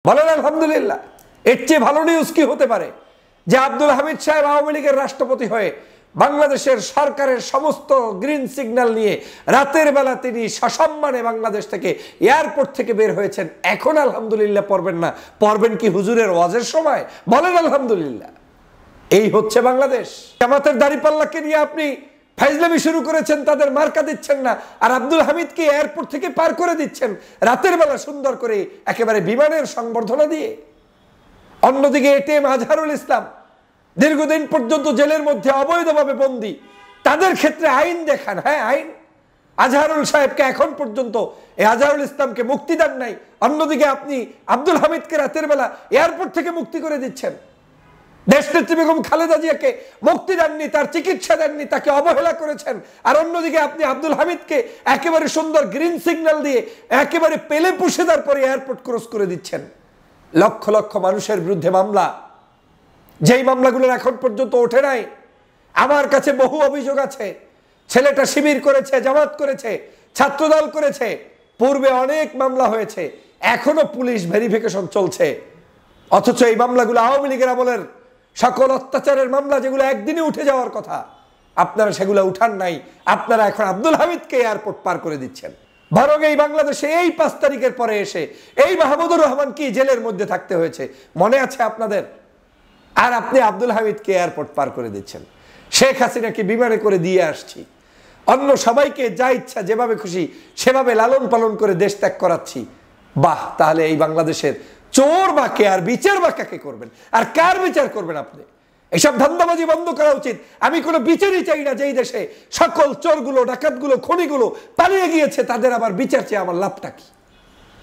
বলেন আলহামদুলিল্লাহ। এর চেয়ে ভালো নিউজ কি হতে পারে যে আব্দুল হামিদ সাহেব আওয়ামী লীগের রাষ্ট্রপতি হয়ে বাংলাদেশের সরকারের সমস্ত গ্রিন সিগন্যাল নিয়ে রাতের বেলা তিনি সসম্মানে বাংলাদেশ থেকে এয়ারপোর্ট থেকে বের হয়েছেন। এখন আলহামদুলিল্লাহ পড়বেন না, পড়বেন কি হুজুরের ওয়াজের সময়? বলেন আলহামদুলিল্লাহ। এই হচ্ছে বাংলাদেশ। জামাতের দাড়িপাল্লাকে নিয়ে আপনি ফাইজলামি শুরু করেছেন, তাদের মার্কা দিচ্ছেন না, আর আব্দুল হামিদকে এয়ারপোর্ট থেকে পার করে দিচ্ছেন রাতের বেলা সুন্দর করে একেবারে বিমানের সংবর্ধনা দিয়ে। অন্যদিকে এটিএম আজহারুল ইসলাম দীর্ঘদিন পর্যন্ত জেলের মধ্যে অবৈধভাবে বন্দী, তাদের ক্ষেত্রে আইন দেখান। হ্যাঁ, আইন। আজহারুল সাহেবকে এখন পর্যন্ত এই আজহারুল ইসলামকে মুক্তি দেন নাই, অন্যদিকে আপনি আব্দুল হামিদকে রাতের বেলা এয়ারপোর্ট থেকে মুক্তি করে দিচ্ছেন। দেশনেত্রী বেগম খালেদা জিয়াকে মুক্তি দেননি, তার চিকিৎসা দেননি, তাকে অবহেলা করেছেন। আর অন্যদিকে আপনি আব্দুল হামিদকে একেবারে সুন্দর গ্রিন সিগন্যাল দিয়ে একেবারে পেলে পুষে দেওয়ার পরে এয়ারপোর্ট ক্রস করে দিচ্ছেন। লক্ষ লক্ষ মানুষের বিরুদ্ধে মামলা, যেই মামলাগুলোর এখন পর্যন্ত ওঠে নাই। আমার কাছে বহু অভিযোগ আছে। ছেলেটা শিবির করেছে, জামাত করেছে, ছাত্রদল করেছে, পূর্বে অনেক মামলা হয়েছে, এখনো পুলিশ ভেরিফিকেশন চলছে। অথচ এই মামলাগুলো আওয়ামী লীগের আমলের সকল অত্যাচারের মামলা, যেগুলো একদিনে উঠে যাওয়ার কথা, আপনারা সেগুলো উঠান নাই। আপনারা এখন আব্দুল হামিদকে এয়ারপোর্ট পার করে দিচ্ছেন। বরং এই বাংলাদেশে এই 5 তারিখের পরে এসে এই মাহমুদুর রহমান কি জেলের মধ্যে থাকতে হয়েছে মনে আছে আপনাদের? আর আপনি আব্দুল হামিদকে এয়ারপোর্ট পার করে দিচ্ছেন। শেখ হাসিনাকে বিমানে করে দিয়ে আসছি, অন্য সবাইকে যা ইচ্ছা যেভাবে খুশি সেভাবে লালন পালন করে দেশ ত্যাগ করাচ্ছি। বাহ, তাহলে এই বাংলাদেশের চোর বা কে, আর বিচার বা কাকে করবেন, আর কার বিচার করবেন আপনি? এইসব ধান্দাবাজি বন্ধ করা উচিত। আমি কোনো বিচারই চাই না যেই দেশে সকল চোরগুলো, ডাকাতগুলো, খনিগুলো পালিয়ে গিয়েছে, তাদের আবার বিচার চেয়ে আমার লাভটা কি?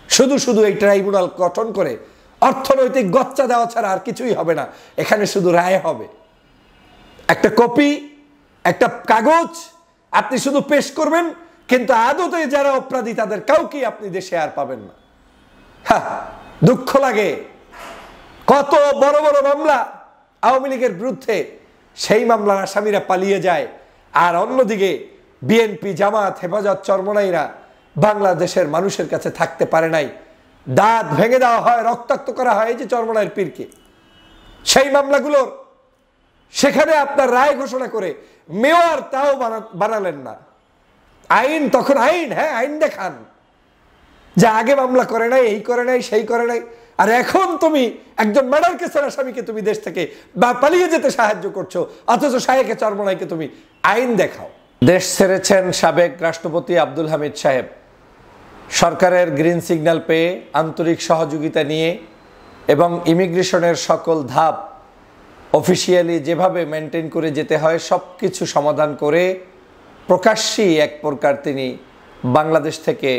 শুধু শুধু এই ট্রাইব্যুনাল গঠন করে অর্থনৈতিক গচ্চা দেওয়া ছাড়া আর কিছুই হবে না। এখানে শুধু রায় হবে, একটা কপি, একটা কাগজ আপনি শুধু পেশ করবেন, কিন্তু আদতে যারা অপরাধী তাদের কাউকে আপনি দেশে আর পাবেন না। হ্যাঁ, দুঃখ লাগে। কত বড় বড় মামলা আওয়ামী লীগের বিরুদ্ধে, সেই মামলার আসামিরা পালিয়ে যায়। আর অন্যদিকে বিএনপি, জামাত, হেফাজত, চরমনাইরা বাংলাদেশের মানুষের কাছে থাকতে পারে নাই। দাঁত ভেঙে দেওয়া হয়, রক্তাক্ত করা হয় এই যে চরমনাইয়ের পীরকে। সেই মামলাগুলোর সেখানে আপনার রায় ঘোষণা করে মেয়র তাও বানালেন না। আইন তখন আইন, হ্যাঁ আইন দেখান, যে আগে মামলা করে নাই, এই করে নাই, সেই করে নাই। আর এখন তুমি একজন মার্ডার কেসের আসামিকে তুমি দেশ থেকে বা পালিয়ে যেতে সাহায্য করছো, অথচ শায়েকে চরমনাইকে তুমি আইন দেখাও। দেশ ছেড়েছেন সাবেক রাষ্ট্রপতি আব্দুল হামিদ সাহেব। সরকারের গ্রিন সিগন্যাল পেয়ে আন্তরিক সহযোগিতা নিয়ে এবং ইমিগ্রেশনের সকল ধাপ অফিসিয়ালি যেভাবে মেনটেন করে যেতে হয় সব কিছু সমাধান করে প্রকাশ্যেই এক প্রকার তিনি বাংলাদেশ থেকে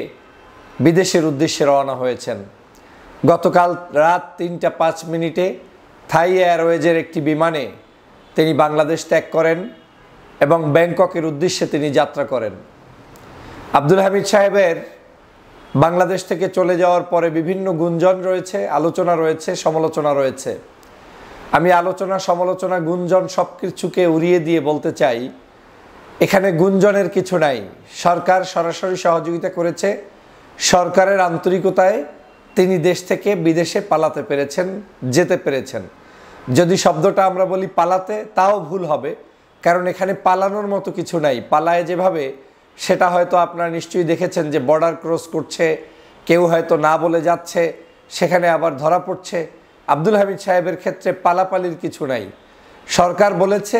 বিদেশের উদ্দেশ্যে রওনা হয়েছেন। গতকাল রাত 3টা 5 মিনিটে থাই এয়ারওয়েজের একটি বিমানে তিনি বাংলাদেশ ত্যাগ করেন এবং ব্যাংককের উদ্দেশ্যে তিনি যাত্রা করেন। আব্দুল হামিদ সাহেবের বাংলাদেশ থেকে চলে যাওয়ার পরে বিভিন্ন গুঞ্জন রয়েছে, আলোচনা রয়েছে, সমালোচনা রয়েছে। আমি আলোচনা, সমালোচনা, গুঞ্জন সব কিছুকে উড়িয়ে দিয়ে বলতে চাই, এখানে গুঞ্জনের কিছু নাই। সরকার সরাসরি সহযোগিতা করেছে। সরকারের আন্তরিকতায় তিনি দেশ থেকে বিদেশে পালাতে পেরেছেন, যেতে পেরেছেন। যদি শব্দটা আমরা বলি পালাতে, তাও ভুল হবে, কারণ এখানে পালানোর মতো কিছু নাই। পালায় যেভাবে, সেটা হয়তো আপনারা নিশ্চয়ই দেখেছেন যে বর্ডার ক্রস করছে, কেউ হয়তো না বলে যাচ্ছে, সেখানে আবার ধরা পড়ছে। আব্দুল হামিদ সাহেবের ক্ষেত্রে পালাপালির কিছু নাই। সরকার বলেছে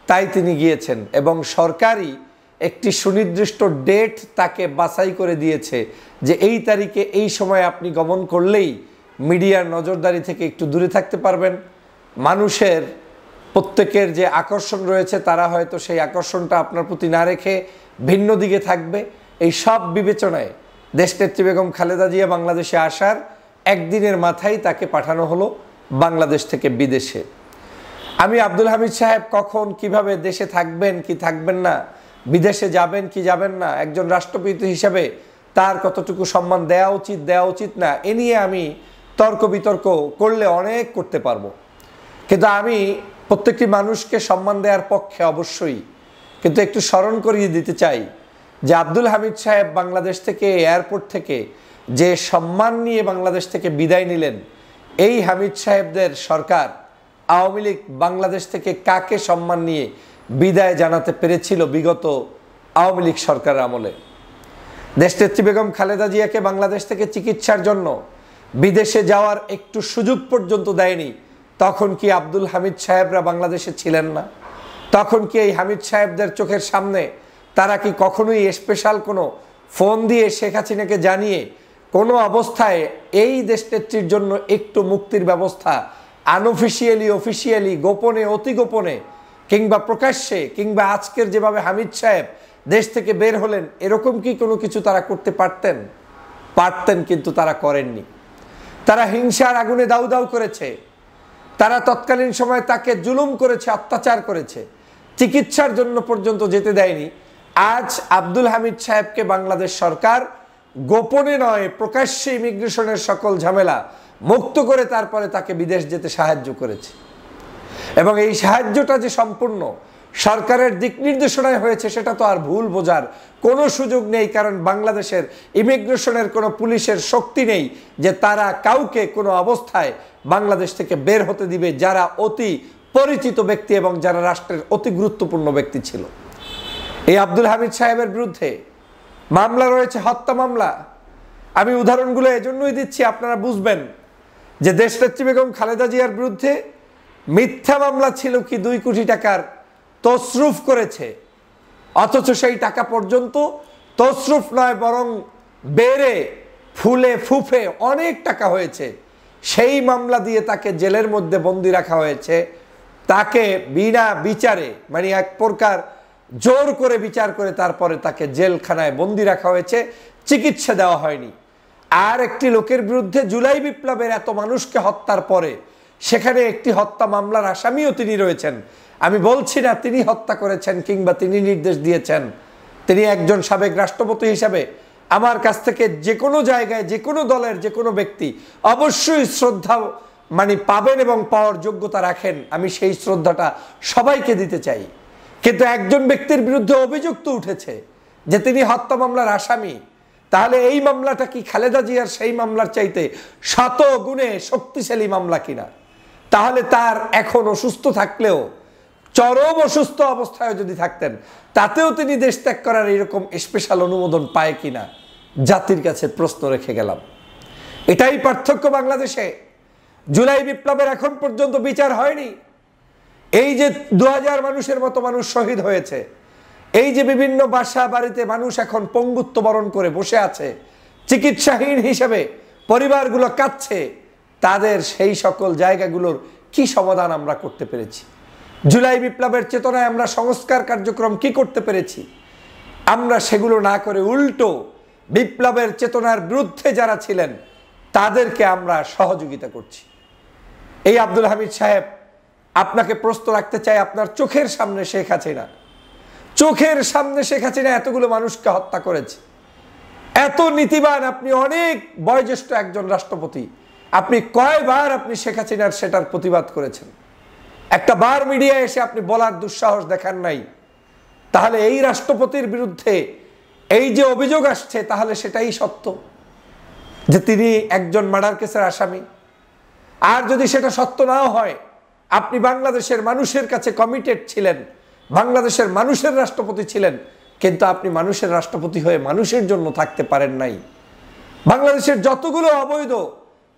তাই তিনি গিয়েছেন, এবং সরকারই একটি সুনির্দিষ্ট ডেট তাকে বাছাই করে দিয়েছে যে এই তারিখে এই সময় আপনি গমন করলেই মিডিয়ার নজরদারি থেকে একটু দূরে থাকতে পারবেন। মানুষের প্রত্যেকের যে আকর্ষণ রয়েছে, তারা হয়তো সেই আকর্ষণটা আপনার প্রতি না রেখে ভিন্ন দিকে থাকবে। এই সব বিবেচনায় দেশনেত্রী বেগম খালেদা জিয়া বাংলাদেশে আসার একদিনের মাথায় তাকে পাঠানো হলো বাংলাদেশ থেকে বিদেশে। আমি আব্দুল হামিদ সাহেব কখন কিভাবে দেশে থাকবেন কি থাকবেন না, বিদেশে যাবেন কি যাবেন না, একজন রাষ্ট্রপতি হিসাবে তার কতটুকু সম্মান দেওয়া উচিত, দেওয়া উচিত না, এ নিয়ে আমি তর্ক বিতর্ক করলে অনেক করতে পারবো। কিন্তু আমি প্রত্যেকটি মানুষকে সম্মান দেওয়ার পক্ষে অবশ্যই। কিন্তু একটু স্মরণ করিয়ে দিতে চাই যে আব্দুল হামিদ সাহেব বাংলাদেশ থেকে এয়ারপোর্ট থেকে যে সম্মান নিয়ে বাংলাদেশ থেকে বিদায় নিলেন, এই হামিদ সাহেবদের সরকার আওয়ামী লীগ বাংলাদেশ থেকে কাকে সম্মান নিয়ে বিদায় জানাতে পেরেছিল বিগত আওয়ামী লীগ সরকারের আমলে? দেশনেত্রী বেগম খালেদা জিয়াকে বাংলাদেশ থেকে চিকিৎসার জন্য বিদেশে যাওয়ার একটু সুযোগ পর্যন্ত দেয়নি। তখন কি আব্দুল হামিদ সাহেবরা বাংলাদেশে ছিলেন না? তখন কি এই হামিদ সাহেবদের চোখের সামনে তারা কি কখনোই স্পেশাল কোনো ফোন দিয়ে শেখ হাসিনাকে জানিয়ে কোনো অবস্থায় এই দেশনেত্রীর জন্য একটু মুক্তির ব্যবস্থা আনঅফিসিয়ালি, অফিসিয়ালি, গোপনে, অতি গোপনে কিংবা প্রকাশ্যে কিংবা আজকের যেভাবে হামিদ সাহেব দেশ থেকে বের হলেন এরকম কি কোনো কিছু তারা করতে পারতেন? পারতেন, কিন্তু তারা করেননি। তারা হিংসার আগুনে দাউ দাউ করেছে। তারা তৎকালীন সময় তাকে জুলুম করেছে, অত্যাচার করেছে, চিকিৎসার জন্য পর্যন্ত যেতে দেয়নি। আজ আব্দুল হামিদ সাহেবকে বাংলাদেশ সরকার গোপনে নয় প্রকাশ্যে ইমিগ্রেশনের সকল ঝামেলা মুক্ত করে তারপরে তাকে বিদেশ যেতে সাহায্য করেছে। এবং এই সাহায্যটা যে সম্পূর্ণ সরকারের দিক নির্দেশনায় হয়েছে সেটা তো আর ভুল বোঝার কোনো সুযোগ নেই, কারণ বাংলাদেশের ইমিগ্রেশনের কোনো পুলিশের শক্তি নেই যে তারা কাউকে কোনো অবস্থায় বাংলাদেশ থেকে বের হতে দিবে যারা অতি পরিচিত ব্যক্তি এবং যারা রাষ্ট্রের অতি গুরুত্বপূর্ণ ব্যক্তি ছিল। এই আব্দুল হামিদ সাহেবের বিরুদ্ধে মামলা রয়েছে, হত্যা মামলা। আমি উদাহরণগুলো এজন্যই দিচ্ছি আপনারা বুঝবেন যে দেশনেত্রী বেগম খালেদা জিয়ার বিরুদ্ধে মিথ্যা মামলা ছিল কি 2 কোটি টাকার তসরুফ করেছে, অথচ সেই টাকা পর্যন্ত তসরুফ নয় বরং বেড়ে ফুলে ফুফে অনেক টাকা হয়েছে। সেই মামলা দিয়ে তাকে জেলের মধ্যে বন্দি রাখা হয়েছে। তাকে বিনা বিচারে মানে এক প্রকার জোর করে বিচার করে তারপরে তাকে জেলখানায় বন্দি রাখা হয়েছে, চিকিৎসা দেওয়া হয়নি। আর একটি লোকের বিরুদ্ধে জুলাই বিপ্লবের এত মানুষকে হত্যার পরে সেখানে একটি হত্যা মামলার আসামিও তিনি রয়েছেন। আমি বলছি না তিনি হত্যা করেছেন কিংবা তিনি নির্দেশ দিয়েছেন। তিনি একজন সাবেক রাষ্ট্রপতি হিসাবে আমার কাছ থেকে যে কোনো জায়গায় যে কোনো দলের যে কোনো ব্যক্তি অবশ্যই শ্রদ্ধা পাবেন এবং পাওয়ার যোগ্যতা রাখেন। আমি সেই শ্রদ্ধাটা সবাইকে দিতে চাই। কিন্তু একজন ব্যক্তির বিরুদ্ধে অভিযোগ তো উঠেছে যে তিনি হত্যা মামলার আসামি। তাহলে এই মামলাটা কি খালেদা জিয়ার সেই মামলার চাইতে 100 গুণে শক্তিশালী মামলা কিনা? তাহলে তার এখন অসুস্থ থাকলেও, চরম অসুস্থ অবস্থায় যদি থাকতেন, তাতেও তিনি দেশ ত্যাগ করার এরকম স্পেশাল অনুমোদন পায় কিনা জাতির কাছে প্রশ্ন রেখে গেলাম। এটাই পার্থক্য বাংলাদেশে। জুলাই বিপ্লবের এখন পর্যন্ত বিচার হয়নি। এই যে 2000 মানুষের মতো মানুষ শহীদ হয়েছে, এই যে বিভিন্ন বাসা বাড়িতে মানুষ এখন পঙ্গুত্ব বরণ করে বসে আছে, চিকিৎসাহীন হিসেবে পরিবারগুলো কাঁদছে, তাদের সেই সকল জায়গাগুলোর কি সমাধান আমরা করতে পেরেছি? জুলাই বিপ্লবের চেতনায় আমরা সংস্কার কার্যক্রম কি করতে পেরেছি? আমরা সেগুলো না করে উল্টো বিপ্লবের চেতনার বিরুদ্ধে যারা ছিলেন তাদেরকে আমরা সহযোগিতা করছি। এই আব্দুল হামিদ সাহেব, আপনাকে প্রশ্ন রাখতে চাই, আপনার চোখের সামনে শেখ হাসিনা এতগুলো মানুষকে হত্যা করেছে। এত নীতিবান আপনি, অনেক বয়োজ্যেষ্ঠ একজন রাষ্ট্রপতি, আপনি কয়বার আপনি শেখ হাসিনার সেটার প্রতিবাদ করেছেন? একটা বার মিডিয়ায় এসে আপনি বলার দুঃসাহস দেখান নাই। তাহলে এই রাষ্ট্রপতির বিরুদ্ধে এই যে অভিযোগ আসছে তাহলে সেটাই সত্য যে তিনি একজন মার্ডার কেসের আসামি। আর যদি সেটা সত্য নাও হয়, আপনি বাংলাদেশের মানুষের কাছে কমিটেড ছিলেন, বাংলাদেশের মানুষের রাষ্ট্রপতি ছিলেন, কিন্তু আপনি মানুষের রাষ্ট্রপতি হয়ে মানুষের জন্য থাকতে পারেন নাই। বাংলাদেশের যতগুলো অবৈধ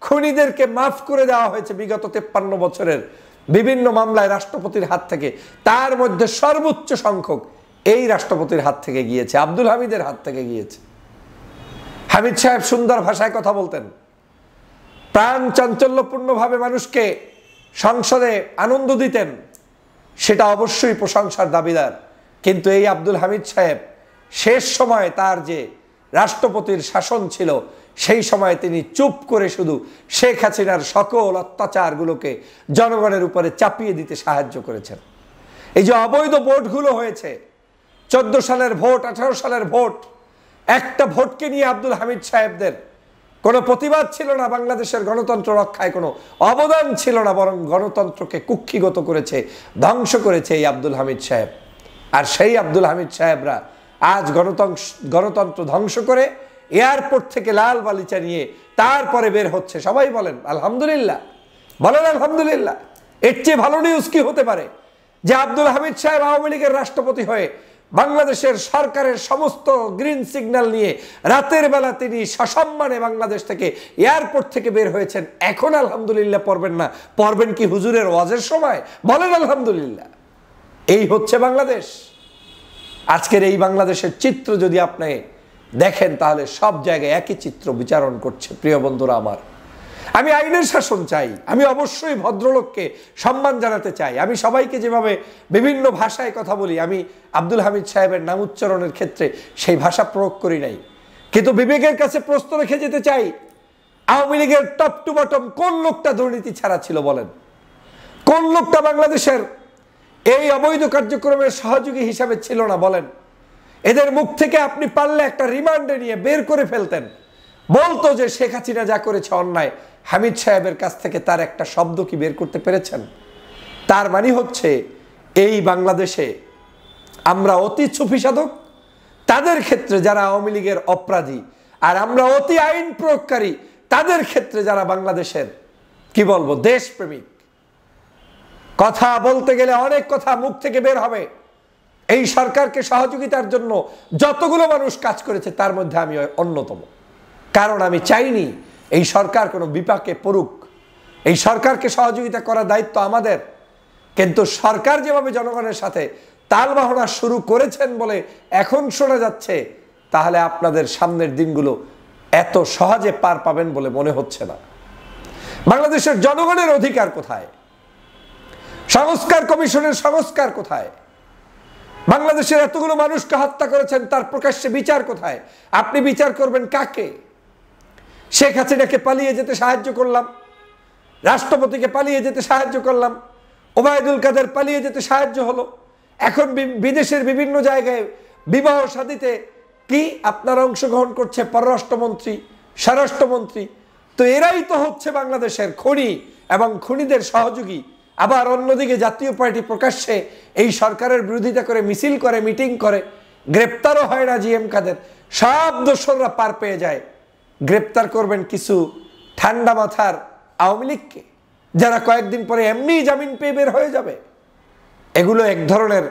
খুনিদেরকে মাফ করে দেওয়া হয়েছে বিগত 53 বছরের বিভিন্ন মামলায় রাষ্ট্রপতির হাত থেকে, তার মধ্যে সর্বোচ্চ সংখ্যক এই রাষ্ট্রপতির হাত থেকে গিয়েছে, আব্দুল হামিদের হাত থেকে গিয়েছে। হামিদ সাহেব সুন্দর ভাষায় কথা বলতেন, প্রাণ চাঞ্চল্যপূর্ণভাবে মানুষকে সংসদে আনন্দ দিতেন, সেটা অবশ্যই প্রশংসার দাবিদার। কিন্তু এই আব্দুল হামিদ সাহেব শেষ সময় তার যে রাষ্ট্রপতির শাসন ছিল সেই সময় তিনি চুপ করে শুধু শেখ হাসিনার সকল অত্যাচারগুলোকে জনগণের উপরে চাপিয়ে দিতে সাহায্য করেছেন। এই যে অবৈধ ভোটগুলো হয়েছে, 14 সালের ভোট, 18 সালের ভোট, একটা ভোটকে নিয়ে আব্দুল হামিদ সাহেবদের কোনো প্রতিবাদ ছিল না, বাংলাদেশের গণতন্ত্র রক্ষায় কোনো অবদান ছিল না, বরং গণতন্ত্রকে কুক্ষিগত করেছে, ধ্বংস করেছে এই আব্দুল হামিদ সাহেব। আর সেই আব্দুল হামিদ সাহেবরা আজ গণতন্ত্র ধ্বংস করে এয়ারপোর্ট থেকে লাল বালিচা নিয়ে তারপরে বের হচ্ছে। সবাই বলেন আলহামদুলিল্লাহ। বলেন আলহামদুলিল্লাহ। এর চেয়ে ভালো নিউজ কি হতে পারে যে আব্দুল হামিদ সাহেব আওয়ামী লীগের রাষ্ট্রপতি হয়ে বাংলাদেশের সরকারের সমস্ত গ্রিন সিগন্যাল নিয়ে রাতের বেলা তিনি সসম্মানে বাংলাদেশ থেকে এয়ারপোর্ট থেকে বের হয়েছেন। এখন আলহামদুলিল্লাহ পড়বেন না, পড়বেন কি হুজুরের ওয়াজের সময়? বলেন আলহামদুলিল্লাহ। এই হচ্ছে বাংলাদেশ। আজকের এই বাংলাদেশের চিত্র যদি আপনি দেখেন তাহলে সব জায়গায় একই চিত্র বিচারণ করছে। প্রিয় বন্ধুরা আমার, আমি আইনের শাসন চাই, আমি অবশ্যই ভদ্রলোককে সম্মান জানাতে চাই। আমি সবাইকে যেভাবে বিভিন্ন ভাষায় কথা বলি, আমি আব্দুল হামিদ সাহেবের নাম উচ্চারণের ক্ষেত্রে সেই ভাষা প্রয়োগ করি নাই। কিন্তু বিবেকের কাছে প্রশ্ন রেখে যেতে চাই, আওয়ামী লীগের টপ টু বটম কোন লোকটা দুর্নীতি ছাড়া ছিল বলেন? কোন লোকটা বাংলাদেশের এই অবৈধ কার্যক্রমের সহযোগী হিসাবে ছিল না বলেন? এদের মুখ থেকে আপনি পারলে একটা রিমান্ডে নিয়ে বের করে ফেলতেন, বলতো যে শেখ হাসিনা যা করেছে অন্যায়। হামিদ সাহেবের কাছ থেকে তার একটা শব্দ কি বের করতে পেরেছেন? তার মানে হচ্ছে এই বাংলাদেশে আমরা অতি সুফি সাধক তাদের ক্ষেত্রে যারা আওয়ামী লীগের অপরাধী, আর আমরা অতি আইন প্রয়োগকারী তাদের ক্ষেত্রে যারা বাংলাদেশের কি বলবো দেশপ্রেমিক। কথা বলতে গেলে অনেক কথা মুখ থেকে বের হবে। এই সরকারকে সহযোগিতার জন্য যতগুলো মানুষ কাজ করেছে তার মধ্যে আমি অন্যতম। কারণ আমি চাইনি এই সরকার কোনো বিপাকে পড়ুক। এই সরকারকে সহযোগিতা করার দায়িত্ব আমাদের। কিন্তু সরকার যেভাবে জনগণের সাথে তালবাহনা শুরু করেছেন বলে এখন শোনা যাচ্ছে, তাহলে আপনাদের সামনের দিনগুলো এত সহজে পার পাবেন বলে মনে হচ্ছে না। বাংলাদেশের জনগণের অধিকার কোথায়? সংস্কার কমিশনের সংস্কার কোথায়? বাংলাদেশের এতগুলো মানুষকে হত্যা করেছেন, তার প্রকাশ্যে বিচার কোথায়? আপনি বিচার করবেন কাকে? শেখ হাসিনাকে পালিয়ে যেতে সাহায্য করলাম, রাষ্ট্রপতিকে পালিয়ে যেতে সাহায্য করলাম, ওবায়দুল কাদের পালিয়ে যেতে সাহায্য হলো, এখন বিদেশের বিভিন্ন জায়গায় বিবাহ শাদীতে কি আপনারা অংশগ্রহণ করছে পররাষ্ট্রমন্ত্রী, স্বরাষ্ট্রমন্ত্রী। তো এরাই তো হচ্ছে বাংলাদেশের খনি এবং খনিদের সহযোগী। আবার অন্যদিকে জাতীয় পার্টি প্রকাশ্যে এই সরকারের বিরোধিতা করে মিছিল করে, মিটিং করে, গ্রেপ্তারও হয় না জিএম কাদের। সব দোষররা পার পেয়ে যায়। গ্রেপ্তার করবেন কিছু ঠান্ডা মাথার আওয়ামী লীগকে, যারা কয়েকদিন পরে এমনি জামিন পেয়ে বের হয়ে যাবে। এগুলো এক ধরনের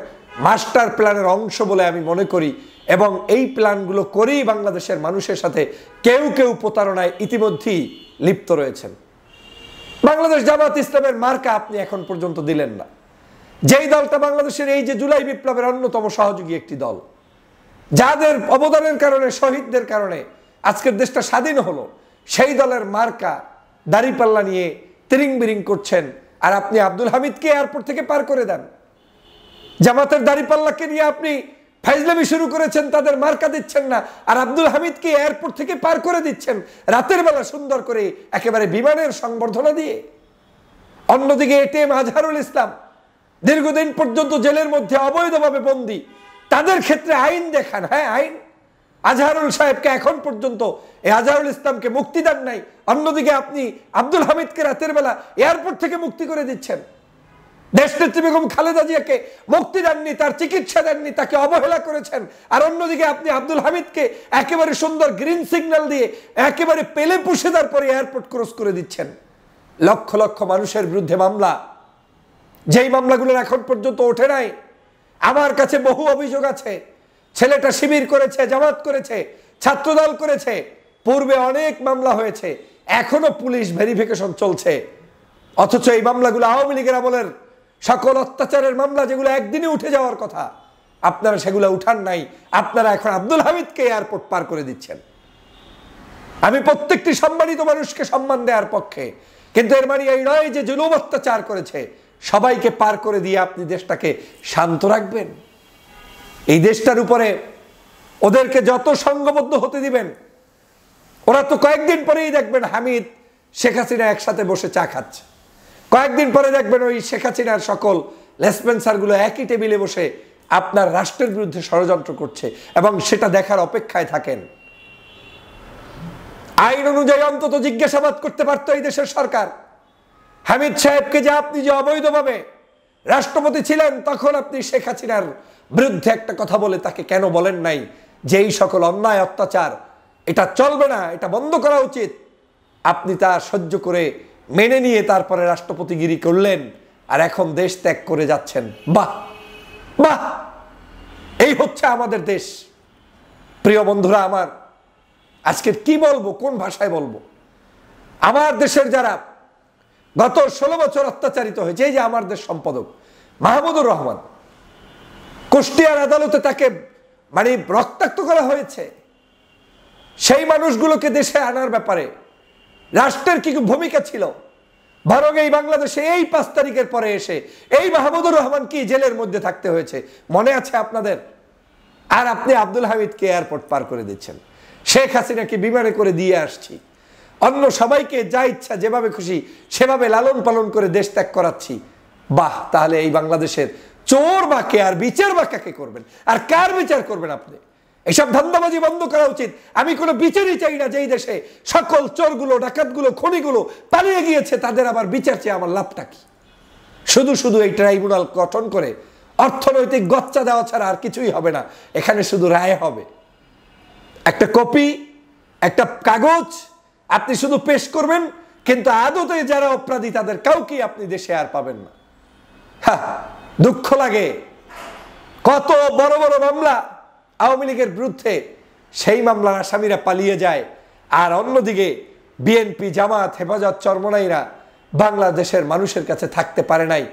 মাস্টার প্ল্যানের অংশ বলে আমি মনে করি, এবং এই প্ল্যানগুলো করেই বাংলাদেশের মানুষের সাথে কেউ কেউ প্রতারণায় ইতিমধ্যেই লিপ্ত রয়েছেন। বাংলাদেশ জামাত ইসলামের মার্কা আপনি এখন পর্যন্ত দিলেন না, যেই দলটা বাংলাদেশের এই যে জুলাই বিপ্লবের অন্যতম সহযোগী একটি দল, যাদের অবদানের কারণে, শহীদদের কারণে আজকের দেশটা স্বাধীন হলো, সেই দলের মার্কা দাড়িপাল্লা নিয়ে তিরিং বিরিং করছেন। আর আপনি আব্দুল হামিদকে এয়ারপোর্ট থেকে পার করে দেন। জামাতের দাড়িপাল্লাকে নিয়ে আপনি ফাইজলামি শুরু করেছেন, তাদের মার্কা দিচ্ছেন না, আর আব্দুল হামিদকে এয়ারপোর্ট থেকে পার করে দিচ্ছেন রাতের বেলা সুন্দর করে একেবারে বিমানের সংবর্ধনা দিয়ে। অন্যদিকে এটিএম আজহারুল ইসলাম দীর্ঘদিন পর্যন্ত জেলের মধ্যে অবৈধভাবে বন্দী, তাদের ক্ষেত্রে আইন দেখান। হ্যাঁ, আইন। আজহারুল সাহেবকে এখন পর্যন্ত এই আজহারুল ইসলামকে মুক্তি দেন নাই, অন্যদিকে আপনি আব্দুল হামিদকে রাতের বেলা এয়ারপোর্ট থেকে মুক্তি করে দিচ্ছেন। দেশনেত্রী বেগম খালেদা জিয়াকে মুক্তি দেননি, তার চিকিৎসা দেননি, তাকে অবহেলা করেছেন। আর অন্যদিকে আপনি আব্দুল হামিদকে একেবারে সুন্দর গ্রিন সিগন্যাল দিয়ে একেবারে পেলে পুষে দেওয়ার পরে এয়ারপোর্ট ক্রস করে দিচ্ছেন। লক্ষ লক্ষ মানুষের বিরুদ্ধে মামলা, যেই মামলাগুলোর এখন পর্যন্ত ওঠে নাই। আমার কাছে বহু অভিযোগ আছে। ছেলেটা শিবির করেছে, জামাত করেছে, ছাত্রদল করেছে, পূর্বে অনেক মামলা হয়েছে, এখনো পুলিশ ভেরিফিকেশন চলছে। অথচ এই মামলাগুলো আওয়ামী লীগের আমলের সকল অত্যাচারের মামলা, যেগুলো একদিনে উঠে যাওয়ার কথা, আপনারা সেগুলো উঠান নাই। আপনারা এখন আব্দুল হামিদকে এয়ারপোর্ট পার করে দিচ্ছেন। আমি প্রত্যেকটি সম্মানিত মানুষকে সম্মান দেওয়ার পক্ষে, কিন্তু এর মানে এই নয় যে জুলুম অত্যাচার করেছে সবাইকে পার করে দিয়ে আপনি দেশটাকে শান্ত রাখবেন। এই দেশটার উপরে ওদেরকে যত সংঘবদ্ধ হতে দিবেন, ওরা তো কয়েকদিন পরেই দেখবেন হামিদ শেখ হাসিনা একসাথে বসে চা খাচ্ছে। কয়েকদিন পরে দেখবেন ওই শেখ হাসিনার সকল লেসপেন্সারগুলো একই টেবিলে বসে আপনার রাষ্ট্রের বিরুদ্ধে ষড়যন্ত্র করছে, এবং সেটা দেখার অপেক্ষায় থাকেন। আইন অনুযায়ী অন্তত জিজ্ঞাসাবাদ করতে পারতো এই দেশের সরকার। হামিদ সাহেবকে যে আপনি যে অবৈধভাবে রাষ্ট্রপতি ছিলেন, তখন আপনি শেখ হাসিনার বিরুদ্ধে একটা কথা বলে তাকে কেন বলেন নাই যে এই সকল অন্যায় অত্যাচার এটা চলবে না, এটা বন্ধ করা উচিত? আপনি তা সহ্য করে মেনে নিয়ে তারপরে রাষ্ট্রপতিগিরি করলেন, আর এখন দেশ ত্যাগ করে যাচ্ছেন। বাহ বাহ, এই হচ্ছে আমাদের দেশ। প্রিয় বন্ধুরা আমার, আজকে কি বলবো, কোন ভাষায় বলবো? আমার দেশের যারা গত 16 বছর অত্যাচারিত হয়েছে, এই যে আমার দেশ সম্পাদক মাহমুদুর রহমান, কুষ্টিয়ার আদালতে তাকে মানে রক্তাক্ত করা হয়েছে। সেই মানুষগুলোকে দেশে আনার ব্যাপারে রাষ্ট্রের কি ভূমিকা ছিল? বরং এই বাংলাদেশে এই 5 তারিখের পরে এসে এই মাহমুদুর রহমান কি জেলের মধ্যে থাকতে হয়েছে, মনে আছে আপনাদের? আর আপনি আব্দুল হামিদকে এয়ারপোর্ট পার করে দিচ্ছেন, শেখ হাসিনাকে বিমানে করে দিয়ে আসছি, অন্য সবাইকে যা ইচ্ছা যেভাবে খুশি সেভাবে লালন পালন করে দেশ ত্যাগ করাচ্ছি। বাহ, তাহলে এই বাংলাদেশের চোর বা কে, আর বিচার বা কাকে করবেন, আর কার বিচার করবেন আপনি? এইসব ধান্দাবাজি বন্ধ করা উচিত। আমি কোনো বিচারই চাই না যে এই দেশে সকল চোরগুলো, ডাকাতগুলো, খনিগুলো পালিয়ে গিয়েছে, তাদের আবার বিচার চেয়ে আমার লাভটা কি? শুধু শুধু এই ট্রাইব্যুনাল গঠন করে অর্থনৈতিক গচ্চা দেওয়া ছাড়া আর কিছুই হবে না। এখানে শুধু রায় হবে, একটা কপি, একটা কাগজ আপনি শুধু পেশ করবেন, কিন্তু আদতে যারা অপরাধী তাদের কাউকেই আপনি দেশে আর পাবেন না। হ্যাঁ, দুঃখ লাগে, কত বড় বড় মামলা আওয়ামী লীগের বিরুদ্ধে, সেই মামলার আসামিরা পালিয়ে যায়, আর অন্যদিকে বিএনপি, জামাত, হেফাজত, চরমনাইরা বাংলাদেশের মানুষের কাছে থাকতে পারে নাই।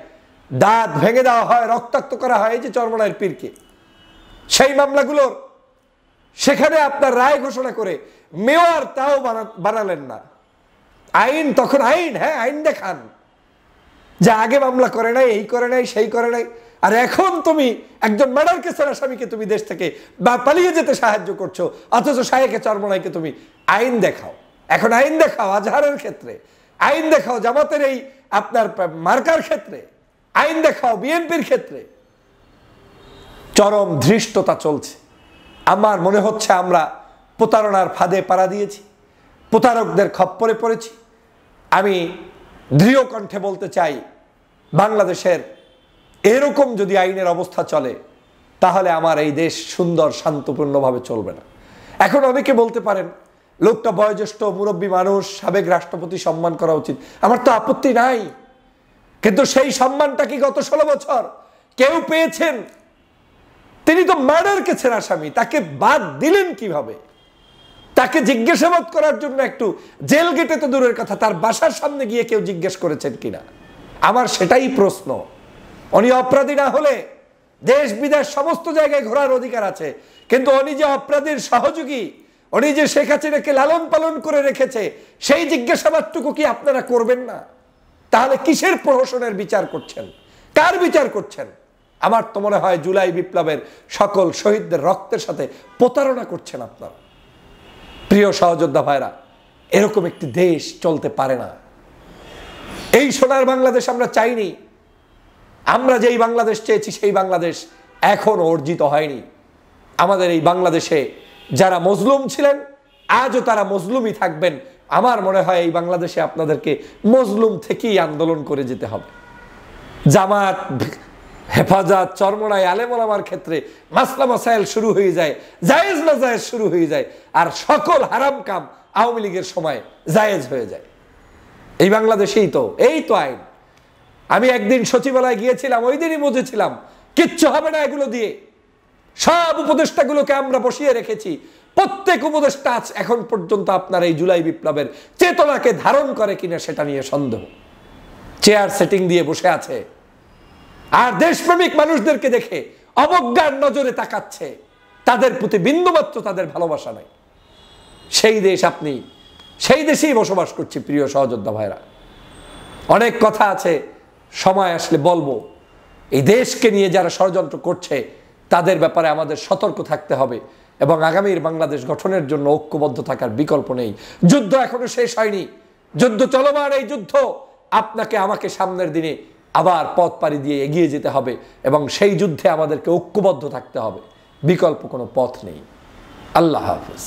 দাঁত ভেঙে দেওয়া হয়, রক্তাক্ত করা হয়। এই যে চরমনাইয়ের পীরকে, সেই মামলাগুলোর সেখানে আপনার রায় ঘোষণা করে মেয়র তাও বানালেন না। আইন তখন আইন, হ্যাঁ আইন দেখান, যে আগে মামলা করে নাই, এই করে নাই, সেই করে নাই, আর এখন তুমি একজন মার্ডার কেসের আসামিকে তুমি দেশ থেকে বা পালিয়ে যেতে সাহায্য করছো, অথচ শায়েখে চরমনাইকে তুমি আইন দেখাও। এখন আইন দেখাও আজহারের ক্ষেত্রে, আইন দেখাও জামাতের এই আপনার মার্কার ক্ষেত্রে, আইন দেখাও বিএনপির ক্ষেত্রে। চরম ধৃষ্টতা চলছে। আমার মনে হচ্ছে আমরা প্রতারণার ফাঁদে পাড়া দিয়েছি, প্রতারকদের খপ্পরে পড়েছি। আমি দৃঢ় কণ্ঠে বলতে চাই, বাংলাদেশের এরকম যদি আইনের অবস্থা চলে, তাহলে আমার এই দেশ সুন্দর শান্তপূর্ণভাবে চলবে না। এখন অনেকে বলতে পারেন, লোকটা বয়োজ্যেষ্ঠ মুরব্বী মানুষ, সাবেক রাষ্ট্রপতি, সম্মান করা উচিত। আমার তো আপত্তি নাই, কিন্তু সেই সম্মানটা কি গত 16 বছর কেউ পেয়েছেন? তিনি তো মার্ডার কেসের আসামি, তাকে বাদ দিলেন কিভাবে? তাকে জিজ্ঞাসাবাদ করার জন্য একটু জেল গেটে তো দূরের কথা, তার বাসার সামনে গিয়ে কেউ জিজ্ঞেস করেছেন কিনা? আমার সেটাই প্রশ্ন। উনি অপরাধী না হলে দেশ বিদেশ সমস্ত জায়গায় ঘোরার অধিকার আছে, কিন্তু উনি যে অপরাধীর সহযোগী, উনি যে শেখ হাসিনাকে লালন পালন করে রেখেছে, সেই জিজ্ঞাসাবাদটুকু কি আপনারা করবেন না? তাহলে কিসের প্রহসনের বিচার করছেন? কার বিচার করছেন? আমার তো মনে হয় জুলাই বিপ্লবের সকল শহীদদের রক্তের সাথে প্রতারণা করছেন আপনারা। প্রিয় সহযোদ্ধা ভাইরা, এরকম একটি দেশ চলতে পারে না। এই সোনার বাংলাদেশ আমরা চাইনি। আমরা যেই বাংলাদেশ চেয়েছি সেই বাংলাদেশ এখন অর্জিত হয়নি। আমাদের এই বাংলাদেশে যারা মজলুম ছিলেন, আজও তারা মজলুমই থাকবেন। আমার মনে হয় এই বাংলাদেশে আপনাদেরকে মজলুম থেকেই আন্দোলন করে যেতে হবে। জামাত, হেফাজত, চরমনাই, আলেম ওলামার ক্ষেত্রে মাসলা মাসাইল শুরু হয়ে যায়, জায়েজ না জায়েজ শুরু হয়ে যায়, আর সকল হারাম কাম আওয়ামী লীগের সময় জায়েজ হয়ে যায়। এই বাংলাদেশেই তো, এই তো আইন। আমি একদিন সচিবালয়ে গিয়েছিলাম, ওই দিনই বুঝেছিলাম কিচ্ছু হবে না এগুলো দিয়ে। সব উপদেষ্টাগুলোকে আমরা বসিয়ে রেখেছি, প্রত্যেক উপদেষ্টা এখন পর্যন্ত আপনার এই জুলাই বিপ্লবের চেতনাকে ধারণ করে কিনা সেটা নিয়ে সন্দেহ। চেয়ার সেটিং দিয়ে বসে আছে, আর দেশপ্রেমিক মানুষদেরকে দেখে অবজ্ঞার নজরে তাকাচ্ছে, তাদের প্রতি বিন্দুমাত্র তাদের ভালোবাসা নাই। সেই দেশ আপনি, সেই দেশেই বসবাস করছি। প্রিয় সহযোদ্ধা ভাইরা, অনেক কথা আছে, সময় আসলে বলবো। এই দেশকে নিয়ে যারা ষড়যন্ত্র করছে তাদের ব্যাপারে আমাদের সতর্ক থাকতে হবে, এবং আগামীর বাংলাদেশ গঠনের জন্য ঐক্যবদ্ধ থাকার বিকল্প নেই। যুদ্ধ এখনো শেষ হয়নি, যুদ্ধ চলমান। এই যুদ্ধ আপনাকে আমাকে সামনের দিনে আবার পথ পাড়ি দিয়ে এগিয়ে যেতে হবে, এবং সেই যুদ্ধে আমাদেরকে ঐক্যবদ্ধ থাকতে হবে, বিকল্প কোনো পথ নেই। আল্লাহ হাফেজ।